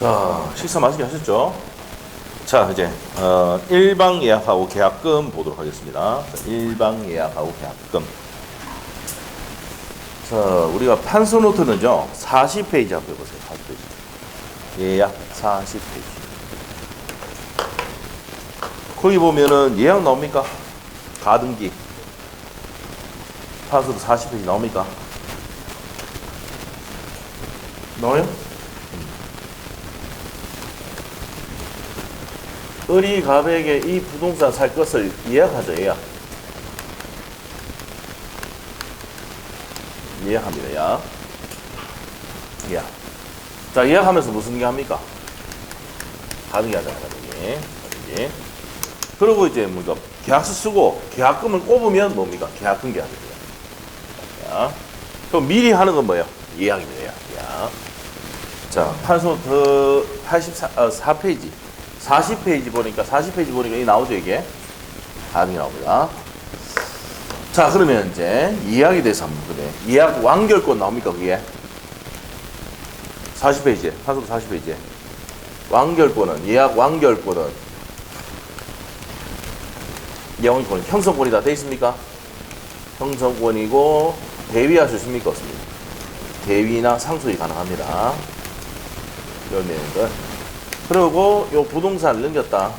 자, 식사 맛있게 하셨죠? 자, 이제 일방 예약하고 계약금 보도록 하겠습니다. 자, 일방 예약하고 계약금. 자, 우리가 판서 노트는요 40페이지 한번 해보세요. 40페이지. 예약 40페이지. 거기 보면은 예약 나옵니까? 가등기. 판서도 40페이지 나옵니까? 나와요? 을이 갑에게 이 부동산 살 것을 예약하죠. 예약합니다. 예약. 자, 예약하면서 무슨 게 합니까? 가등기 하잖아요. 가등기. 그리고 이제 뭐 계약서 쓰고 계약금을 꼽으면 뭡니까? 계약금 계약입니다. 그럼 미리 하는 건 뭐예요? 예약입니다. 예약. 자, 판서 4페이지. 40페이지 보니까 이 나오죠, 이게? 가등기 나옵니다. 자, 그러면 이제 예약에 대해서 한번 보네. 예약 완결권 나옵니까, 그게? 40페이지에, 판서 40페이지에. 예약 완결권은 형성권이 다 돼 있습니까? 형성권이고, 대위할 수 있습니까? 없습니까? 대위나 상속이 가능합니다. 열매는 그리고 요 부동산을 넘겼다.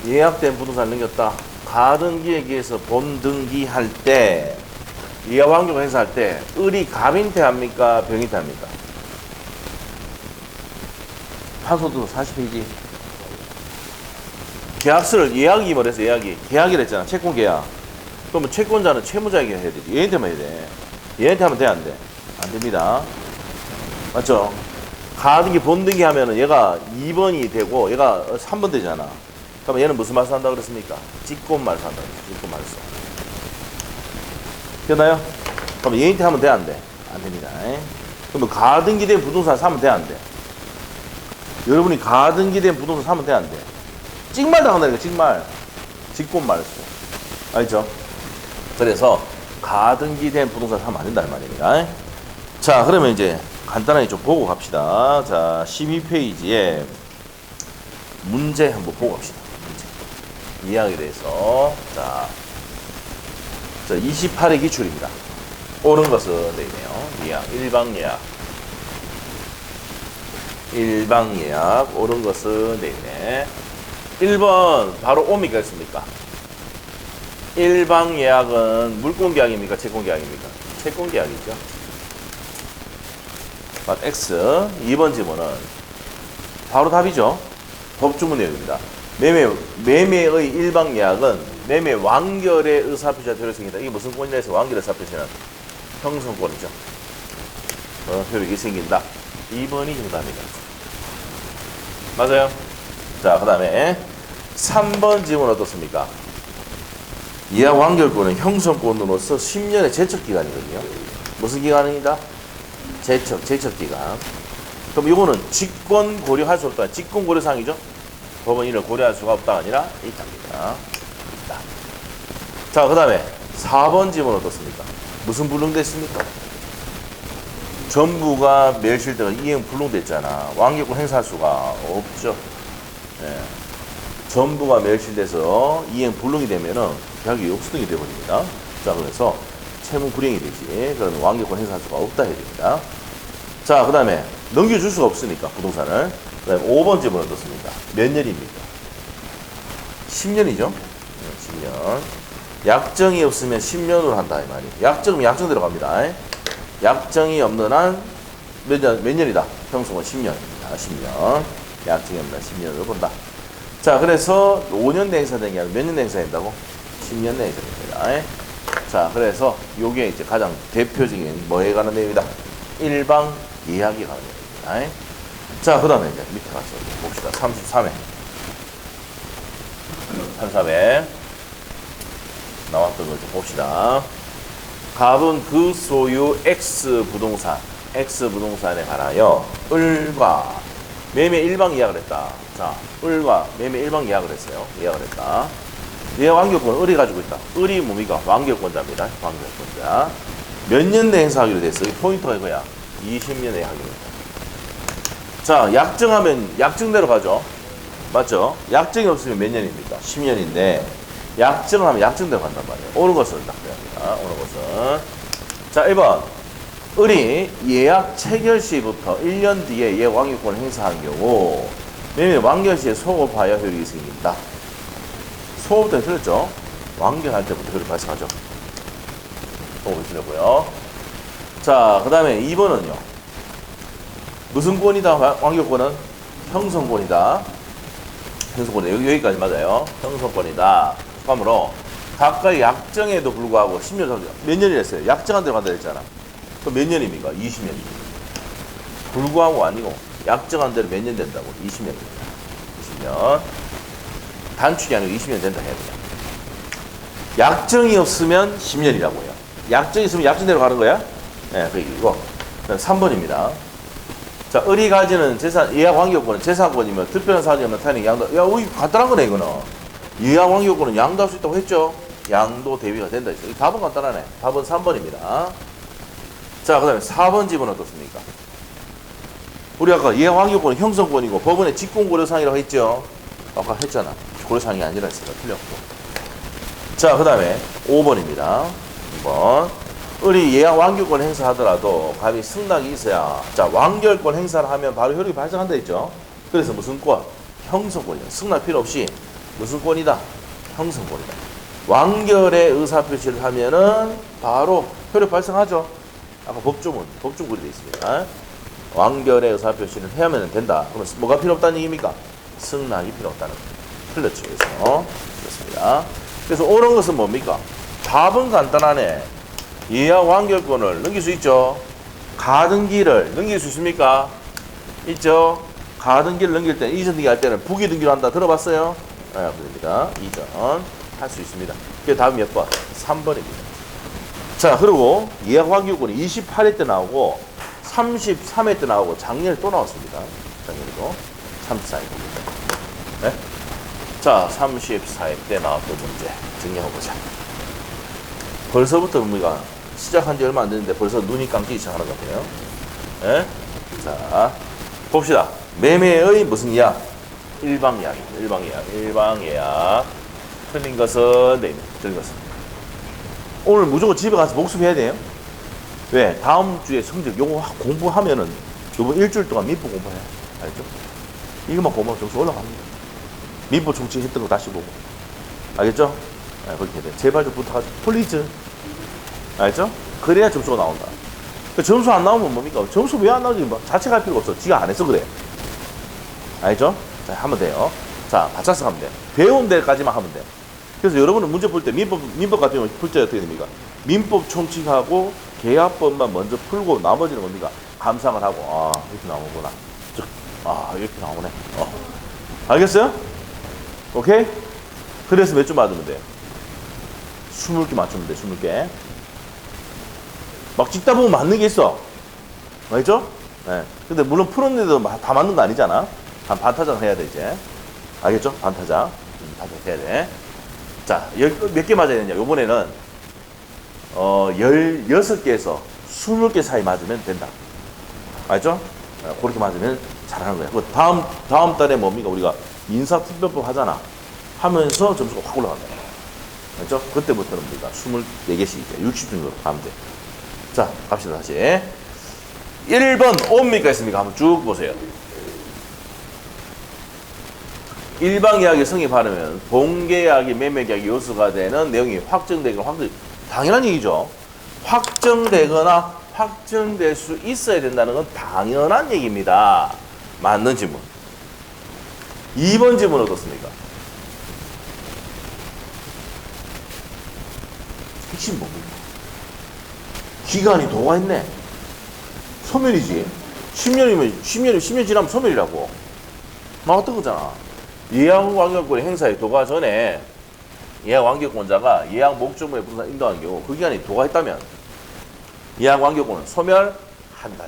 예약된 부동산을 넘겼다. 가등기에 의해서 본등기할 때, 예약 완결 행사할 때, 을이 갑인테 합니까? 병인테 합니까? 판소도 40페이지. 계약서를 예약이 뭐랬어? 계약이라 했잖아. 채권 계약. 그러면 채권자는 채무자에게 해야 되지. 얘한테만 해야 돼. 얘한테 하면 돼, 안 돼? 안 됩니다. 맞죠? 가등기 본등기 하면은 얘가 2번이 되고 얘가 3번 되잖아. 그러면 얘는 무슨 말소 한다고 그랬습니까? 직권 말소 한다고 그랬어. 직권 말소. 됐나요? 그럼 얘한테 하면 돼, 안 돼? 안 됩니다. 그러면 가등기 된 부동산 사면 돼, 안 돼? 여러분이 가등기 된 부동산 사면 돼, 안 돼? 찍말 당한다니까, 찍말. 직권 말소. 알죠? 그래서 가등기 된 부동산 사면 안 된다는 말입니다. 자, 그러면 이제 간단하게 좀 보고 갑시다. 자, 12페이지에 문제 한번 보고 갑시다. 문제. 이야기에 대해서. 자, 28의 기출입니다. 옳은 것은 되네요. 예약, 일방 예약, 옳은 것은 되네. 1번, 바로 옵니까? 있습니까? 일방 예약은 물권 계약입니까? 채권 계약입니까? 채권 계약이죠. X. 2번 지문은 바로 답이죠. 법주문 내용입니다. 매매의 일방 예약은 매매 완결의 의사표시가 효력생긴다. 이게 무슨 권이냐 해서 완결 의사표시는 형성권이죠. 효력이 생긴다. 2번이 정답입니다. 맞아요? 자, 그 다음에 3번 지문 어떻습니까? 예약 완결권은 형성권으로서 10년의 제척기간이거든요. 무슨 기간입니다? 제척기간. 그럼 이거는 직권 고려할 수 없다. 직권 고려사항이죠. 법원 이를 고려할 수가 없다 아니라 있답니다. 자, 그 다음에 4번 지문 어떻습니까? 무슨 불능됐습니까? 전부가 멸실되가 이행 불능됐잖아. 완결권 행사할 수가 없죠. 예. 전부가 멸실돼서 이행 불능이 되면은 계약이 역수등이 되어버립니다. 자, 그래서 채무 불이행이 되지. 그러면 완결권 행사할 수가 없다 해야 됩니다. 자, 그 다음에 넘겨줄 수가 없으니까 부동산을. 그 다음에 5번 지문 어떻습니까? 몇 년입니까? 10년이죠. 10년. 약정이 없으면 10년으로 한다 이 말이에요. 약정 들어갑니다. 약정이 없는 한 몇 년이다? 형성은 10년입니다. 10년. 약정이 없는 한 10년으로 본다. 자, 그래서 5년 내 행사된 게 아니라 몇 년 내 행사된다고? 10년 내 행사됩니다. 자, 그래서 요게 이제 가장 대표적인 뭐에 관한 내용이다? 일방 예약에 관한 내용입니다. 자, 그 다음에 이제 밑에 가서 봅시다. 33회. 33회. 나왔던 걸 좀 봅시다. 갑은 그 소유 X부동산에 관하여 을과 매매 일방 예약을 했다. 자, 을과 매매 일방 예약을 했어요. 예약을 했다. 예약 완결권은 을이 가지고 있다. 을이 뭡니까? 완결권자입니다. 완결권자. 몇 년 내 행사하기로 됐어? 이 포인트가 이거야. 20년에 하기로 했다. 자, 약정하면 약정대로 가죠. 맞죠? 약정이 없으면 몇 년입니까? 10년인데 약정을 하면 약정대로 간단 말이에요. 오는 것은 딱 됩니다. 오는 것은. 자, 1번. 을이 예약 체결 시부터 1년 뒤에 예약 완결권을 행사한 경우 매매 완결 시에 소급하여 효력이 생긴다. 소급부터 틀렸죠? 완결할 때부터 효력이 발생하죠. 소급이 틀렸고요. 자, 그 다음에 2번은요. 무슨 권이다? 완결권은 형성권이다. 형성권 여기까지 맞아요. 형성권이다. 그러므로 각각의 약정에도 불구하고 10년 정도 몇 년이랬어요? 약정한 대로 간다 했잖아. 그럼 몇 년입니까? 20년입니다. 불구하고 아니고 약정한 대로 몇 년 된다고? 20년입니다. 20년. 단축이 아니고 20년 된다 해야 돼요. 약정이 없으면 10년이라고요. 약정이 있으면 약정대로 가는 거야? 네, 그 이거. 3번입니다. 자, 을이 가지는 재산, 예약 완결권은 재산권이면 특별한 사정이 없는 타인에게 양도, 야, 우리 간단한 거네, 이거는. 예약 완결권은 양도할 수 있다고 했죠? 양도 대비가 된다 했죠. 이 답은 간단하네. 답은 3번입니다. 자, 그 다음에 4번 집은 어떻습니까? 우리 아까 예약 완결권은 형성권이고 법원의 직권고려사항이라고 했죠? 아까 했잖아. 고려사항이 아니라 했으니까 틀렸고. 자, 그 다음에 5번입니다. 2번. 을이 예약 완결권 행사하더라도 감히 승낙이 있어야 자 완결권 행사를 하면 바로 효력이 발생한다 했죠. 그래서 무슨 권? 형성권이다. 승낙 필요 없이 무슨 권이다? 형성권이다. 완결의 의사표시를 하면은 바로 효력 발생하죠. 아까 법조문이 되어 있습니다. 완결의 의사표시를 해야만 된다. 그러면 뭐가 필요 없다는 얘기입니까? 승낙이 필요 없다는 거예요. 틀렸죠. 그래서 그렇습니다. 그래서 옳은 것은 뭡니까? 답은 간단하네. 예약 완결권을 넘길 수 있죠. 가등기를 넘길 수 있습니까? 있죠. 가등기를 넘길 때는 이전 등기 할 때는 부기 등기로 한다. 들어봤어요? 네, 그럽니다. 이전 할 수 있습니다. 그게 답이 몇 번? 3번입니다. 자, 그리고 예약 완결권이 28회 때 나오고 33회 때 나오고 작년에 또 나왔습니다. 작년에도 34회 때. 네? 자, 34회 때 나왔던 문제 정리해보자. 벌써부터 우리가 시작한 지 얼마 안 됐는데 벌써 눈이 감기 시작하는 것 같아요. 네? 자, 봅시다. 매매의 무슨 예약? 일방예약입니다. 일방예약. 틀린 것은, 네, 틀린 것은. 오늘 무조건 집에 가서 복습해야 돼요. 왜? 다음 주에 성적 요거 공부하면은 요번 일주일 동안 민법 공부해. 알죠? 이것만 공부하면 점수 올라갑니다. 민법 총칙 했던 거 다시 보고. 알겠죠? 네, 그렇게 돼. 제발 좀 부탁하죠. 플리즈. 알죠? 그래야 점수가 나온다. 점수 안 나오면 뭡니까? 점수 왜 안 나오지? 뭐 자책할 필요가 없어. 지가 안 해서 그래. 알죠? 자, 하면 돼요. 자, 받쳐서 하면 돼. 배운 데까지만 하면 돼. 그래서 여러분은 문제 풀 때 민법 같은 경우 풀 때 어떻게 됩니까? 민법 총칙하고 계약법만 먼저 풀고 나머지는 뭡니까? 감상을 하고, 아, 이렇게 나오구나. 이렇게 나오네. 알겠어요? 오케이? 그래서 몇 점 맞으면 돼? 20개 맞추면 돼, 20개. 막 찍다 보면 맞는 게 있어. 알죠? 네. 근데 물론 푸른데도 다 맞는 거 아니잖아. 한 반타작 해야 돼, 이제. 알겠죠? 반타작. 반타작 해야 돼. 자, 몇 개 맞아야 되냐? 요번에는, 16개에서 20개 사이 맞으면 된다. 알죠? 그렇게 맞으면 잘하는 거야. 다음 달에 뭡니까? 우리가 인사특별법 하잖아. 하면서 점수가 확 올라간다. 알죠? 그때부터는 우리가 24개씩 이제 60중으로 가면 돼. 자, 갑시다, 다시. 1번, 옵니까? 있습니까? 한번 쭉 보세요. 일방예약이 성립하려면 본계약이 매매계약이 요소가 되는 내용이 확정되거나 당연한 얘기죠. 확정되거나 확정될 수 있어야 된다는 건 당연한 얘기입니다. 맞는 질문. 2번 질문 어떻습니까? 핵심 뭡니까? 기간이 도가 있네. 소멸이지. 10년 지나면 소멸이라고. 막 어떤 거잖아. 예약 완결권의 행사에 도가 전에 예약 완결권자가 예약 목적물에 부동산 인도하는 경우 그 기간이 도가 있다면 예약 완결권은 소멸한다.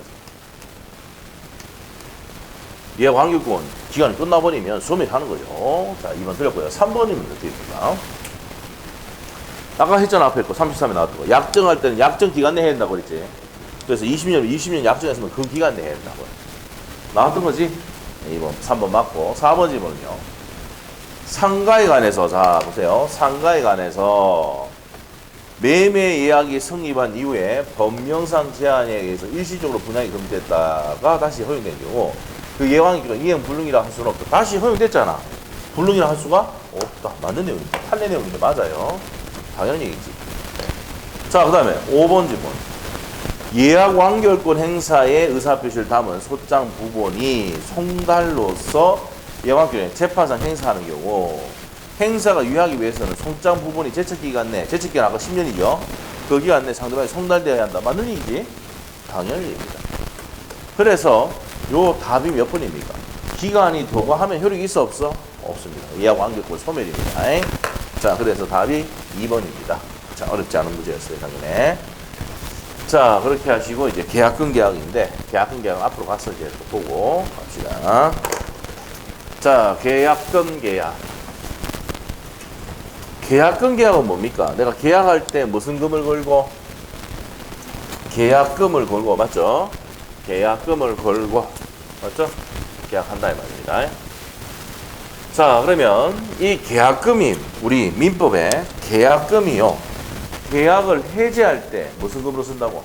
예약 완결권 기간이 끝나버리면 소멸하는 거죠. 자, 2번 틀렸고요. 3번이면 어떻게 됩니까? 아까 했잖아, 앞에 거 33에 나왔던 거. 약정할 때는 약정 기간 내에 해야 된다고 그랬지. 그래서 20년 약정했으면 그 기간 내에 해야 된다고. 나왔던 거지? 2번, 3번 맞고. 4번 질문은요. 상가에 관해서, 자, 보세요. 상가에 관해서 매매 예약이 성립한 이후에 법령상 제한에 의해서 일시적으로 분양이 금지됐다가 다시 허용된 경우 그 예왕이 이행 불능이라 할 수는 없다. 다시 허용됐잖아. 불능이라 할 수가 없다. 맞는 내용입니다. 판례 내용인데 맞아요. 당연히 얘기지. 자, 그 다음에 5번 질문. 예약 완결권 행사의 의사표시를 담은 소장 부본이 송달로서 예약완결 재판상 행사하는 경우 행사가 유효하기 위해서는 송장 부본이 제척기간 내, 제척기간 아까 10년이죠. 그 기간 내 상대방이 송달되어야 한다. 맞는 얘기지? 당연히 얘기입니다. 그래서 요 답이 몇 번입니까? 기간이 도과하면 효력이 있어 없어? 없습니다. 예약 완결권 소멸입니다. 자, 그래서 답이 2번입니다. 자, 어렵지 않은 문제였어요, 당연히. 자, 그렇게 하시고 이제 계약금 계약인데 계약금 계약은 앞으로 가서 이제 또 보고 갑시다. 자, 계약금 계약. 계약금 계약은 뭡니까? 내가 계약할 때 무슨 금을 걸고? 계약금을 걸고, 맞죠? 계약금을 걸고, 맞죠? 계약한다 이 말입니다. 자, 그러면 이 계약금이 우리 민법에 계약금이요. 계약을 해지할 때 무슨 금으로 쓴다고?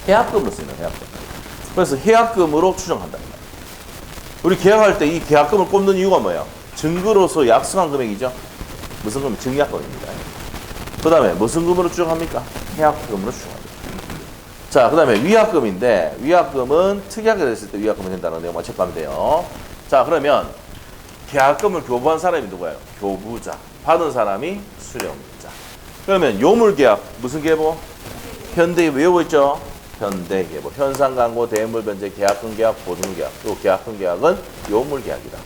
해약금으로 쓰는 해약금. 그래서 해약금으로 추정한다. 우리 계약할 때 이 계약금을 꼽는 이유가 뭐예요? 증거로서 약속한 금액이죠. 무슨 금? 증약금입니다. 그 다음에 무슨 금으로 추정합니까? 해약금으로 추정합니다. 자, 그 다음에 위약금인데 위약금은 특이하게 됐을 때 위약금이 된다는 내용만 체크하면 돼요. 자, 그러면 계약금을 교부한 사람이 누구예요? 교부자. 받은 사람이 수령자. 그러면 요물계약 무슨 계보? 현대 외우고 있죠? 현대계보. 현상광고, 대물변제, 계약금 계약, 보증계약. 또 계약금 계약은 요물계약이다.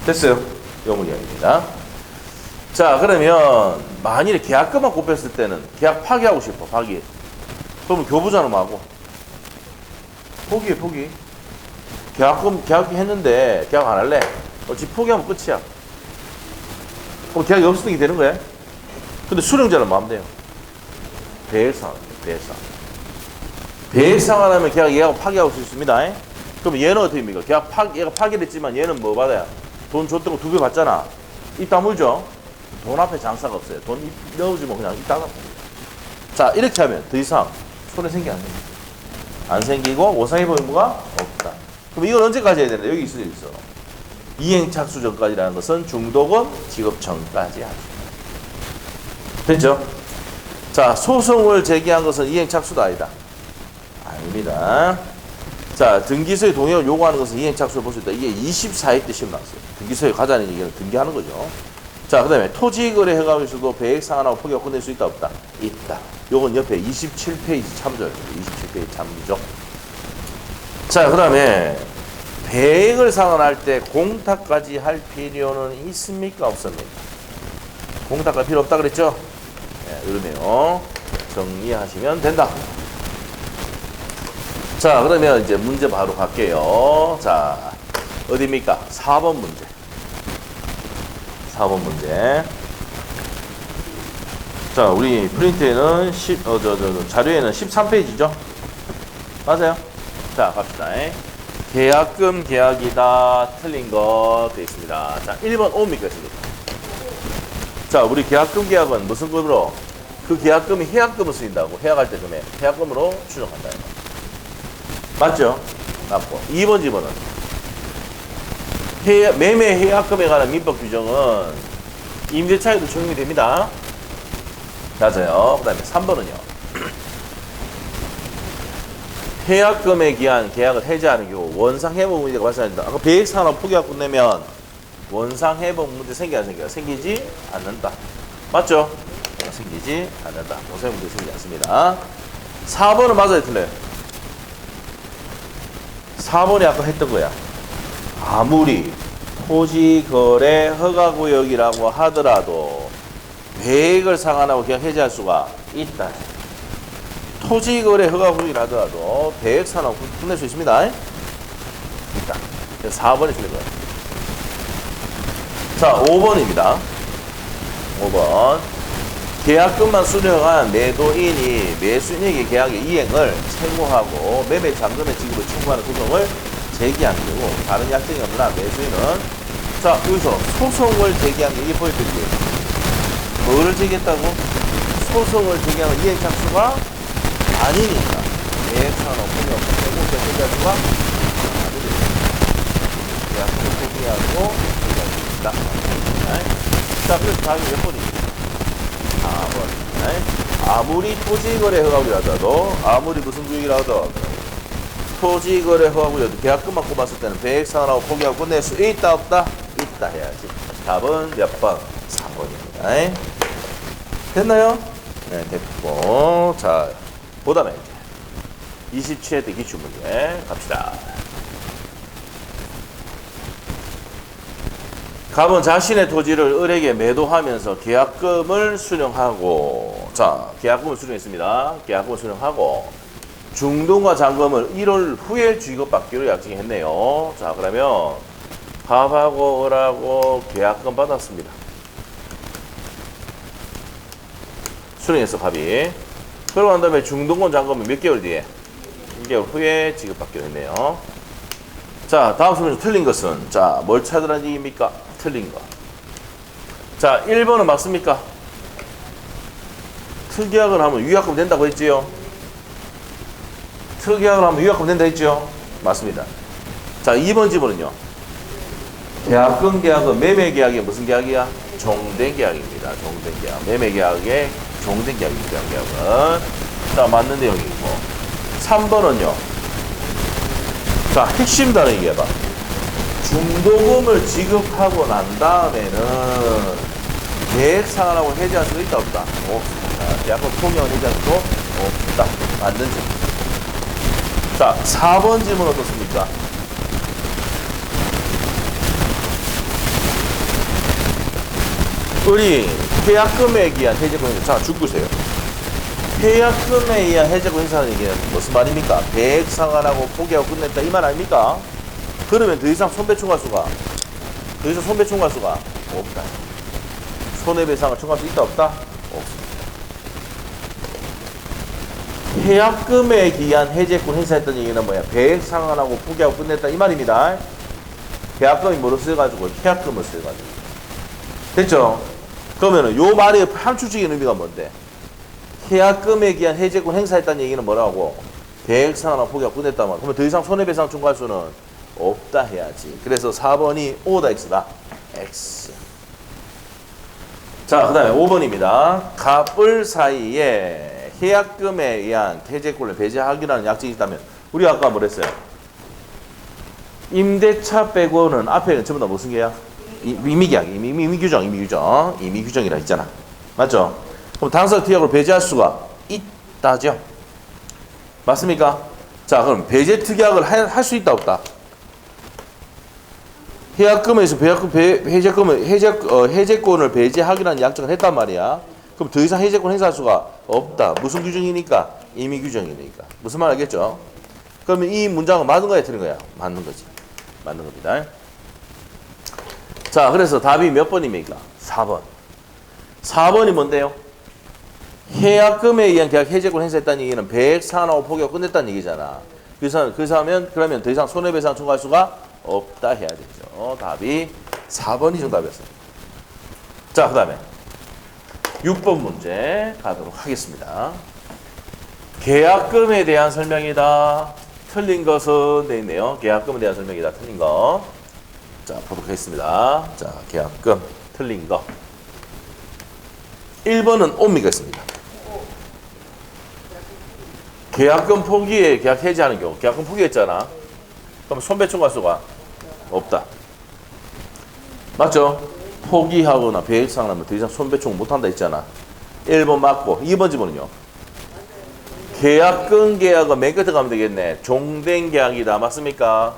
됐어요? 요물계약입니다. 자, 그러면 만일에 계약금만 꼽혔을 때는 계약 파기하고 싶어. 파기. 그러면 교부자는 뭐하고? 포기해. 포기. 계약금 계약했는데 계약 안 할래? 어찌 포기하면 끝이야. 그럼 계약이 없어지게 되는 거야. 근데 수령자는 뭐 하면 돼요? 배액상환입니다. 배액상환. 배액상환 하면 계약 얘하고 파기할 수 있습니다. 그럼 얘는 어떻게 됩니까? 얘가 파기를 했지만 얘는 뭐 받아요? 돈 줬다고 2배 받잖아. 입 다물죠? 돈 앞에 장사가 없어요. 돈 넣어주면 그냥 입 닫아버립니다. 자, 이렇게 하면 더 이상 손해 생기 안 됩니다. 안 생기고 오상해보는 뭐가 없다. 그럼 이건 언제까지 해야 되나? 여기 있어. 이행 착수 전까지라는 것은 중도금 지급 전까지 하죠. 됐죠? 자, 소송을 제기한 것은 이행 착수도 아니다. 아닙니다. 자, 등기소의 동의를 요구하는 것은 이행 착수를 볼 수 있다. 이게 24회 때 시험 나왔어요. 등기소에 가자는 얘기는 등기하는 거죠. 자, 그 다음에 토지거래 허가에서도 배액상환하고 포기가 끝낼 수 있다 없다? 있다. 요건 옆에 27페이지 참조예요. 27페이지 참조. 자, 그 다음에 배액을 상환할 때 공탁까지 할 필요는 있습니까? 없습니까? 공탁할 필요 없다 그랬죠? 네, 이러네요. 정리하시면 된다. 자, 그러면 이제 문제 바로 갈게요. 자, 어디입니까? 4번 문제. 4번 문제. 자, 우리 프린트에는 자료에는 13페이지죠? 맞아요? 자, 갑시다. 계약금 계약이다. 틀린 거 되어 있습니다. 자, 1번 옵니까? 지금? 자, 우리 계약금 계약은 무슨 금으로? 그 계약금이 해약금을 쓰인다고. 해약할 때 금액. 해약금으로 추정한다. 맞죠? 맞고. 2번 집어는 매매 해약금에 관한 민법 규정은 임대차에도 적용이 됩니다. 맞아요. 그 다음에 3번은요. 해약금에 기한 계약을 해지하는 경우 원상회복 문제가 발생한다. 아까 배액상환 포기하고 끝내면 원상회복 문제 생기지 않습니까? 생기지 않는다. 맞죠? 생기지 않는다. 원상회복 문제 생기지 않습니다. 4번은 맞아요, 틀려요? 4번이 아까 했던 거야. 아무리 토지거래 허가구역이라고 하더라도 배액을 상환하고 그냥 해지할 수가 있다. 토지거래 허가구역이라 하더라도 배액 상환하고 끝낼 수 있습니다. 있다. 4번이 틀린 거예요. 자, 5번입니다. 5번. 계약금만 수령한 매도인이 매수인에게 계약의 이행을 채무하고 매매 잔금의 지급을 청구하는 구성을 제기하는 거고, 다른 약정이 없나, 매수인은. 자, 여기서 소송을 제기한 게 이게 포인트지. 뭐를 제기했다고? 소송을 제기하는 이행 착수가 아니니까. 계획상은 없는 게 없는 거고, 제기할 수가 계약금을 포기하고 제기할 수 있다. 자, 그래서 다음이 몇 번입니까? 4번. 아무리 토지거래 허가구역이라도, 아무리 무슨 구역이라도, 토지거래 허가구역도 계약금만 꼽았을 때는 배액상환하고 포기하고 끝낼 수 있다, 없다? 있다 해야지. 답은 몇 번? 4번입니다. 됐나요? 네, 됐고. 자, 그 다음에 27회 때 기출문제 갑시다. 갑은 자신의 토지를 을에게 매도하면서 계약금을 수령하고, 자, 계약금을 수령했습니다. 계약금을 수령하고, 중도금과 잔금을 1월 후에 지급받기로 약정했네요. 자, 그러면 갑하고 을하고 계약금 받았습니다. 수령했어, 갑이. 그러고 난 다음에 중도금 잔금은 몇 개월 뒤에? 1개월 후에 지급받기로 했네요. 자, 다음 수문에서 틀린 것은, 자, 뭘 찾으라는 얘기입니까? 틀린 거. 자, 1번은 맞습니까? 특약을 하면 위약금 된다고 했지요? 특약을 하면 위약금 된다 했죠? 맞습니다. 자, 2번 지문은요. 계약금 계약은 매매 계약이 무슨 계약이야? 종된 계약입니다. 종된 계약. 매매 계약의 종된 계약입니다. 계약은. 자, 맞는 내용이고. 3번은요. 자, 핵심 단어 얘기해봐. 중도금을 지급하고 난 다음에는 계획상환하고 해지할 수 있다, 없다? 없습니다. 계약금 통영을 해지할 수도 없다. 맞는 질문. 자, 4번 질문 어떻습니까? 우리 계약금에 의한 해제권 행사. 자, 죽으세요. 계약금에 의한 해제권 행사는 이게 무슨 말입니까? 계획상환하고 포기하고 끝냈다 이 말 아닙니까? 그러면 더 이상 손배총 수가 없다. 손해배상을 청구할 수 있다, 없다? 없습니다. 계약금에 기한 해제권 행사했던 얘기는 뭐야? 계획상환하고 포기하고 끝냈다 이 말입니다. 계약금이 뭐로 쓰여가지고? 계약금을 쓰여가지고. 됐죠? 그러면은 요 말의 함축적인 의미가 뭔데? 계약금에 기한 해제권 행사했다는 얘기는 뭐라고? 계획상환하고 포기하고 끝냈다 말. 그러면 더 이상 손해배상 청구할 수는 없다 해야지. 그래서 4번이 O다 X다. X. 자, 그 다음에 5번입니다. 갑을 사이에 계약금에 의한 해제권을 배제하기라는 약정이 있다면, 우리 아까 뭐랬어요? 임대차 빼고는 앞에는 전부 다 무슨 계약? 임의계약, 임의규정이라 했잖아. 맞죠? 그럼 당사 특약으로 배제할 수가 있다죠? 맞습니까? 자, 그럼 배제 특약을 할 수 있다, 없다? 계약금에서 해제권을 배제하기라는 약정을 했단 말이야. 그럼 더 이상 해제권 행사할 수가 없다. 무슨 규정이니까? 임의 규정이니까. 무슨 말 알겠죠? 그러면 이 문장은 맞는 거야, 틀린 거야? 맞는 거지. 맞는 겁니다. 자, 그래서 답이 몇 번입니까? 4번. 4번이 뭔데요? 계약금에 의한 계약 해제권 행사했다는 얘기는 배액상환하고 포기하고 끝냈다는 얘기잖아. 그러면 더 이상 손해배상 청구할 수가 없다 해야 되죠. 답이 4번이 정답이었습니다. 자, 그 다음에 6번 문제 가도록 하겠습니다. 계약금에 대한 설명이다. 틀린 것은 돼 있네요. 계약금에 대한 설명이다. 틀린 거. 자, 보도록 하겠습니다. 자, 계약금 틀린 거. 1번은 옵니까 있습니다. 계약금 포기에 계약 해지하는 경우. 계약금 포기했잖아. 그럼 손배총할 수가 없다. 맞죠? 포기하거나 배액상하면 더 이상 손배총 못한다 했잖아. 1번 맞고. 2번 지문은요. 계약금 계약은 맨 끝에 가면 되겠네. 종된 계약이다. 맞습니까?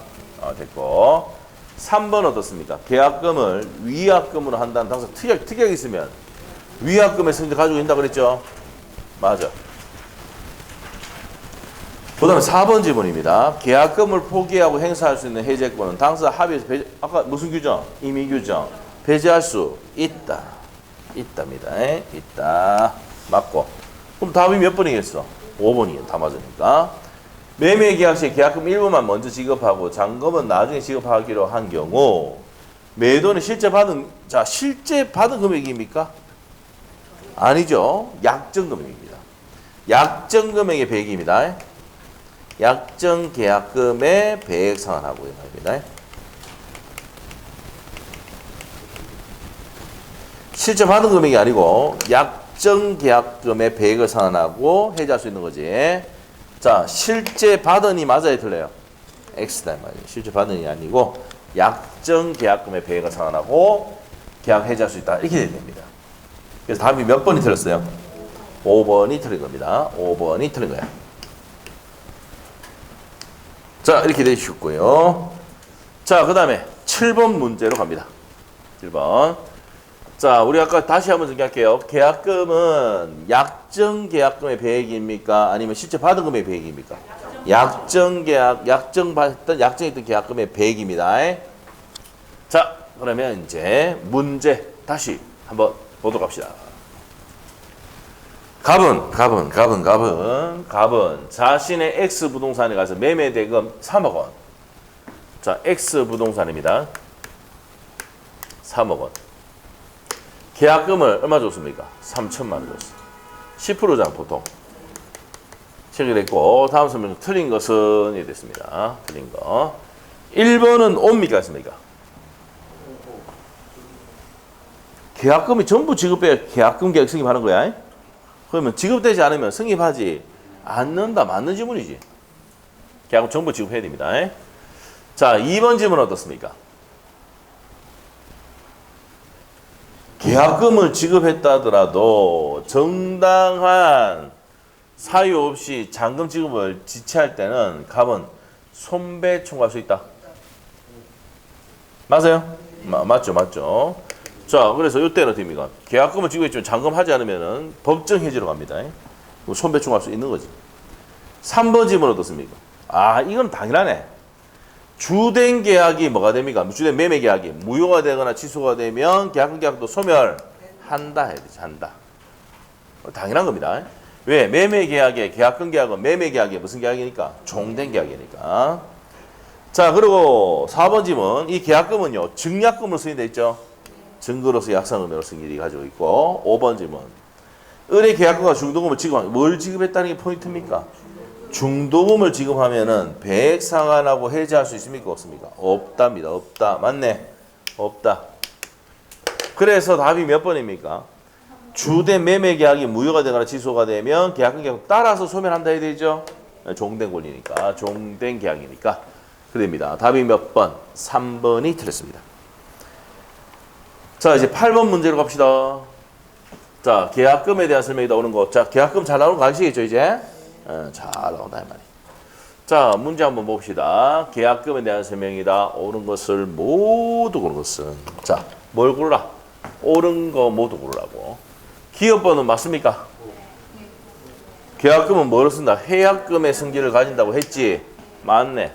됐고. 3번 어떻습니까? 계약금을 위약금으로 한다는 당사 특약이 있으면 위약금의 성질 가지고 있다고 그랬죠? 맞아. 그 다음에 4번 지문입니다. 계약금을 포기하고 행사할 수 있는 해제권은 당사 합의에서 아까 무슨 규정? 임의 규정. 배제할 수 있다. 있답니다. 있다. 맞고. 그럼 답이 몇 번이겠어? 5번이에요. 다 맞으니까. 매매 계약 시 계약금 일부만 먼저 지급하고 잔금은 나중에 지급하기로 한 경우 매도는 실제 받은 금액입니까? 아니죠. 약정 금액입니다. 약정 금액의 배액입니다. 약정 계약금의 배액 상환하고요. 실제 받은 금액이 아니고 약정 계약금의 배액을 상환하고 해지할 수 있는 거지. 자, 실제 받은이 맞아야 틀려요. X다 말이에요. 실제 받은이 아니고 약정 계약금의 배액을 상환하고 계약 해지할 수 있다. 이렇게 됩니다. 그래서 답이 몇 번이 틀렸어요? 5번이 틀린 겁니다. 5번이 틀린 거야. 자, 이렇게 되셨고요. 자, 그 다음에 7번 문제로 갑니다. 7번. 자, 우리 아까 다시 한번 정리할게요. 계약금은 약정 계약금의 배액입니까? 아니면 실제 받은 금의 배액입니까? 약정했던 계약금의 배액입니다. 자, 그러면 이제 문제 다시 한번 보도록 합시다. 갑은 자신의 X 부동산에 가서 매매 대금 3억 원. 자, X 부동산입니다. 3억 원. 계약금을 얼마 줬습니까? 3천만 원 줬어. 10%잖아, 보통. 체결했고, 다음 설명 틀린 것은 이렇게 됐습니다. 틀린 거. 1번은 옵니까? 했습니까? 계약금이 전부 지급돼야 계약금 계약 승인하는 거야. 그러면 지급되지 않으면 승인하지 않는다. 맞는 지문이지. 계약금 전부 지급해야 됩니다. 자, 2번 질문 어떻습니까? 계약금을 지급했다 하더라도 정당한 사유 없이 잔금 지급을 지체할 때는 갑은 손배 청구할 수 있다. 맞아요? 맞죠. 자, 그래서 이때는 됩니까? 계약금을 지급했지만 잔금하지 않으면은 법정 해지로 갑니다. 손배 청구할 수 있는 거지. 3번 질문 어떻습니까? 아, 이건 당연하네. 주된 계약이 뭐가 됩니까? 주된 매매 계약이 무효가 되거나 취소가 되면 계약금 계약도 소멸한다 해야 되지. 한다. 당연한 겁니다. 왜? 매매 계약의 계약금 계약은 매매 계약이 무슨 계약이니까? 종된 계약이니까. 자, 그리고 4번 질문. 이 계약금은요, 증약금으로 승인돼 있죠? 증거로서 약상금으로 승인이 가지고 있고. 5번 질문. 의뢰 계약금과 중도금을 지급하면 뭘 지급했다는 게 포인트입니까? 중도금을 지급하면은 배액 상환하고 해지할 수 있습니까? 없습니까? 없답니다. 없다. 맞네. 없다. 그래서 답이 몇 번입니까? 주된 매매 계약이 무효가 되거나 취소가 되면 계약금 계약 따라서 소멸한다 해야 되죠? 종된 권리니까. 종된 계약이니까. 그럽니다. 답이 몇 번? 3번이 틀렸습니다. 자, 이제 8번 문제로 갑시다. 자, 계약금에 대한 설명이 나오는 거. 자, 계약금 잘 나오는 거 아시겠죠, 이제? 잘 나온다, 이 말이에요. 자, 문제 한번 봅시다. 계약금에 대한 설명이다. 옳은 것을 모두 고른 것은. 자, 뭘 고르라? 옳은 거 모두 고르라고. 기업번호 맞습니까? 계약금은 뭐를 쓴다? 해약금의 성질을 가진다고 했지? 맞네.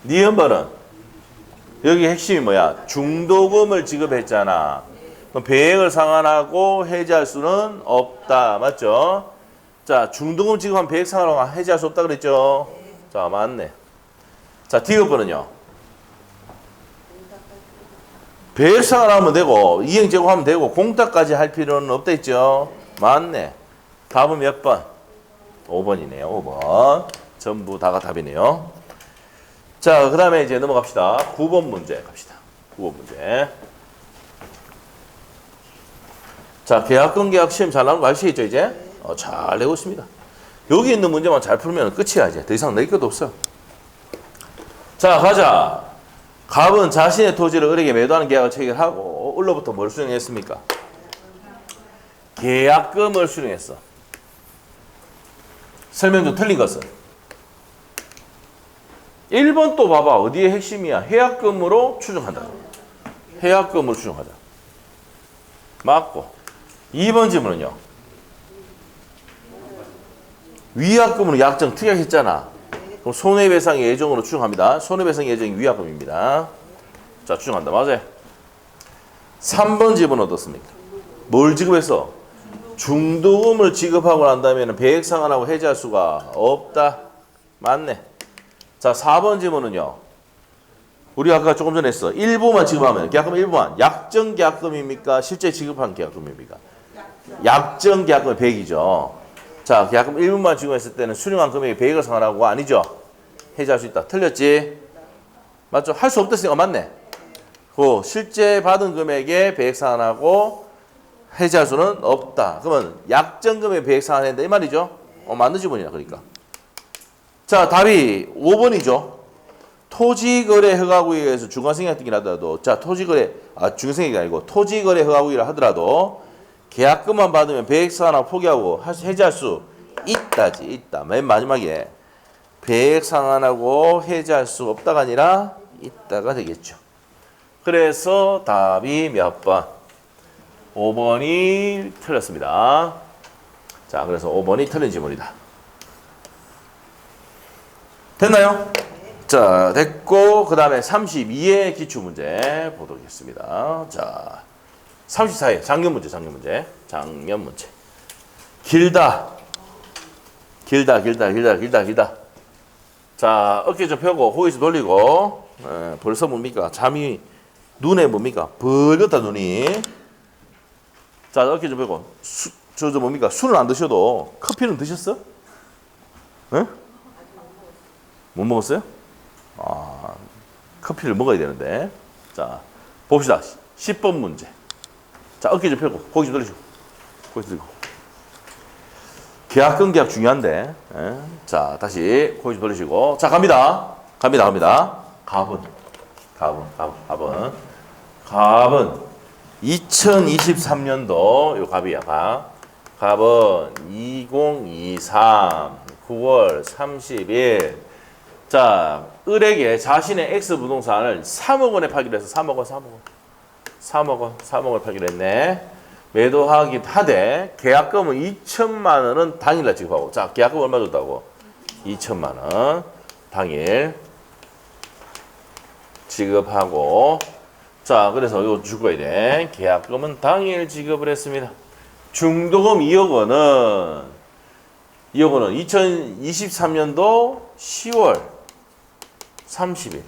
니은번은 여기 핵심이 뭐야? 중도금을 지급했잖아. 그럼 배액을 상환하고 해지할 수는 없다. 맞죠? 자, 중도금 지급한 배액 상환하고 해지할 수 없다 그랬죠? 자, 맞네. 자, 디귿번은요. 배액 상환하면 되고 이행 제공하면 되고 공탁까지 할 필요는 없다 했죠? 맞네. 답은 몇 번? 5번이네요. 5번. 전부 다가 답이네요. 자, 그 다음에 이제 넘어갑시다. 9번 문제 갑시다. 9번 문제. 자, 계약금 계약 시험 잘 나오는 거 아시겠죠, 이제? 잘 내고 있습니다. 여기 있는 문제만 잘 풀면 끝이야, 이제. 더 이상 낼 것도 없어. 자, 가자. 갑은 자신의 토지를 을에게 매도하는 계약을 체결하고 을로부터 뭘 수령했습니까? 계약금을 수령했어. 설명 좀 틀린 것은? 1번 또 봐봐. 어디에 핵심이야? 해약금으로 추정한다. 해약금으로 추정하자. 맞고. 2번 질문은요. 위약금으로 약정 특약했잖아. 그럼 손해배상 예정으로 추정합니다. 손해배상 예정이 위약금입니다. 자, 추정한다. 맞아요. 3번 질문은 어떻습니까? 뭘 지급했어? 중도금을 지급하고 난 다음에는 배액 상환하고 해지할 수가 없다. 맞네. 자, 4번 질문은요. 우리 아까 조금 전에 했어. 일부만 지급하면 계약금 일부만 약정 계약금입니까? 실제 지급한 계약금입니까? 약정 계약금이 100이죠. 자, 계약금 일부만 지급했을 때는 수령한 금액이 100을 상환하고 아니죠? 해지할 수 있다. 틀렸지? 맞죠? 할 수 없댔으니까 맞네. 그 실제 받은 금액에 100 상환하고 해지할 수는 없다. 그러면 약정금액 100 상환했는데 이 말이죠? 맞는 지문이야. 그러니까. 자, 답이 5번이죠. 토지거래 허가구역에 의해서 중간승계 등기를 하더라도, 자, 중간승계가 아니고 토지거래 허가구역을 하더라도 계약금만 받으면 100 상환하고 포기하고 해지할 수 있다지. 있다. 맨 마지막에 100 상환하고 해지할 수 없다가 아니라 있다가 되겠죠. 그래서 답이 몇 번? 5번이 틀렸습니다. 자, 그래서 5번이 틀린 지문이다. 됐나요? 자, 됐고 그 다음에 32의 기출문제 보도록 하겠습니다. 자, 34회 작년 문제. 길다. 자, 어깨 좀 펴고 호흡 좀 돌리고. 벌써 뭡니까? 잠이 눈에 뭡니까? 벌겋다 눈이. 자, 어깨 좀 펴고. 저 뭡니까? 술은 안 드셔도 커피는 드셨어? 응? 못 먹었어요? 커피를 먹어야 되는데. 자, 봅시다. 10번 문제. 자, 어깨 좀 펴고 고개 좀 돌리시고 고개 들고. 계약금 계약 중요한데. 자, 다시 고개 좀 돌리시고. 자, 갑니다. 갑은 2023년도 요 갑이야. 갑은 2023 9월 30일. 자, 을에게 자신의 X 부동산을 3억 원에 팔기로 해서 3억을 팔기로 했네. 하되 계약금은 2천만 원은 당일날 지급하고. 자, 계약금 얼마 줬다고? 2천만 원 당일 지급하고. 자, 그래서 이거 죽어야 돼. 계약금은 당일 지급을 했습니다. 중도금 2억 원은 2023년도 10월 30일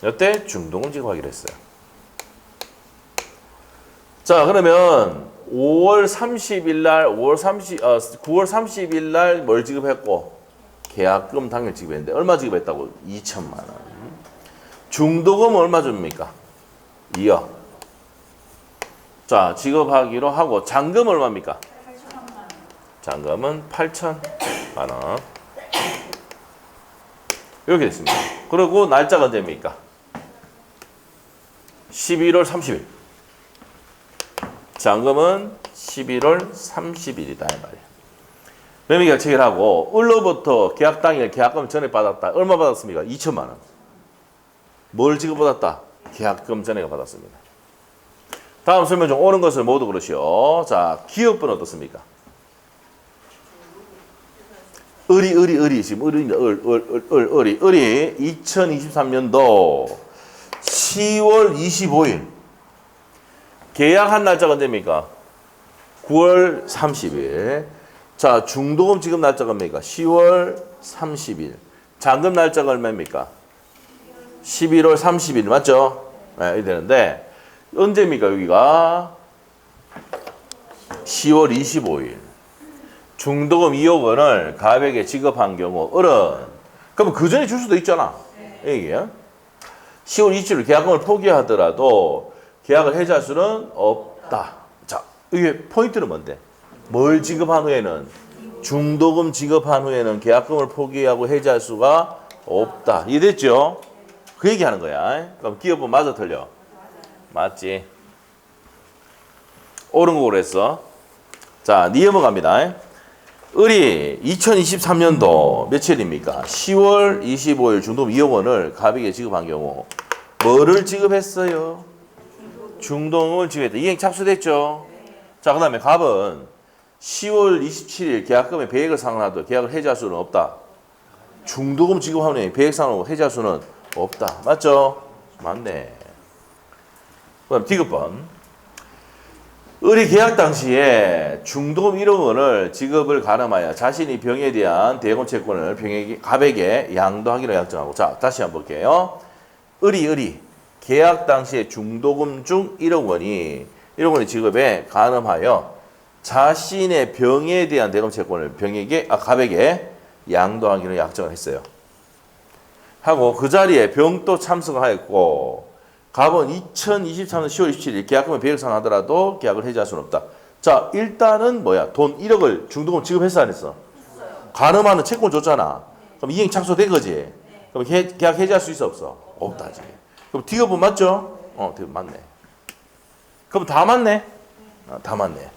이때 중도금 지급하기로 했어요. 자, 그러면 9월 30일 날 뭘 지급했고? 계약금 당일 지급했는데 얼마 지급했다고? 2천만 원. 중도금 얼마 줍니까? 2억. 자, 지급하기로 하고 잔금 얼마입니까? 잔금은 8천만 원. 이렇게 됐습니다. 그리고 날짜가 언제입니까? 11월 30일. 잔금은 11월 30일이다 이 말이야. 매매계약 체결하고 을로부터 계약 당일 계약금 전액 받았다. 얼마 받았습니까? 2천만 원. 뭘 지급받았다? 계약금 전액을 받았습니다. 다음 설명 중 옳은 것을 모두 그러시오. 자, 기업은 어떻습니까? 을이 지금 을이 2023년도 10월 25일 계약한 날짜가 언제입니까? 9월 30일. 자, 중도금 지급 날짜가 뭡니까? 10월 30일. 잔금 날짜가 얼마입니까? 11월 30일 맞죠? 네, 이렇게 되는데 언제입니까? 여기가 10월 25일. 중도금 2억 원을 갑에게 지급한 경우 을은 그러면 그 전에 줄 수도 있잖아. 이게요. 10월 27일 계약금을 포기하더라도 계약을 해지할 수는 없다. 자, 이게 포인트는 뭔데? 뭘 지급한 후에는 중도금 지급한 후에는 계약금을 포기하고 해지할 수가 없다. 이해됐죠? 그 얘기하는 거야. 그럼 기업은 맞아 틀려? 맞지. 옳은 거 그랬어. 자, 니 넘어갑니다. 을이 2023년도 며칠입니까? 10월 25일 중도금 2억 원을 갑에게 지급한 경우 뭐를 지급했어요? 중도금을 지급했다. 이행 착수됐죠? 자, 그 다음에 갑은 10월 27일 계약금의 100억을 상환하도 계약을 해지할 수는 없다. 중도금 지급하면 100억 상환하고 해지할 수는 없다. 맞죠? 맞네. 그럼 디귿번. 의리 계약 당시에 중도금 1억 원을 지급을 가름하여 자신이 병에 대한 대금 채권을 갑에게 양도하기로 약정하고. 자, 다시 한번 볼게요. 의리. 계약 당시에 중도금 중 1억 원이 지급에 가름하여 자신의 병에 대한 대금 채권을 갑에게 양도하기로 약정을 했어요. 하고 그 자리에 병도 참석하였고 갑은 2023년 10월 27일 계약금을 100억 상하더라도 계약을 해지할 수는 없다. 자, 일단은 뭐야? 돈 1억을 중도금 지급했어 안 했어? 가늠하는 채권 줬잖아. 그럼 이행 착수된 거지. 그럼 계약 해지할 수 있어 없어? 없다지. 그럼 D급은 맞죠? D급 맞네. 그럼 다 맞네? 다 맞네.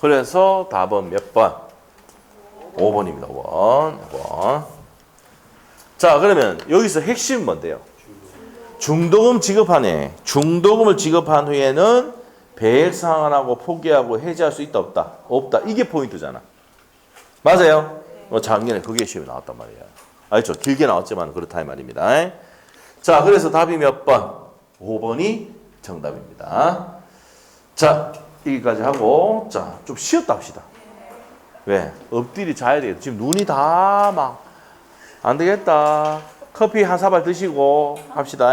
그래서 답은 몇 번? 5번입니다. 5번. 자, 그러면 여기서 핵심은 뭔데요? 중도금 지급하네. 중도금을 지급한 후에는 배액 상환하고 포기하고 해지할 수 있다 없다? 없다. 이게 포인트잖아. 맞아요? 작년에 그게 시험에 나왔단 말이야. 알죠? 길게 나왔지만 그렇다 이 말입니다. 자, 그래서 답이 몇 번? 5번이 정답입니다. 자, 여기까지 하고 자, 좀 쉬었다 합시다. 왜? 엎드리 자야 되겠다. 지금 눈이 다 막 안 되겠다. 커피 한 사발 드시고 합시다.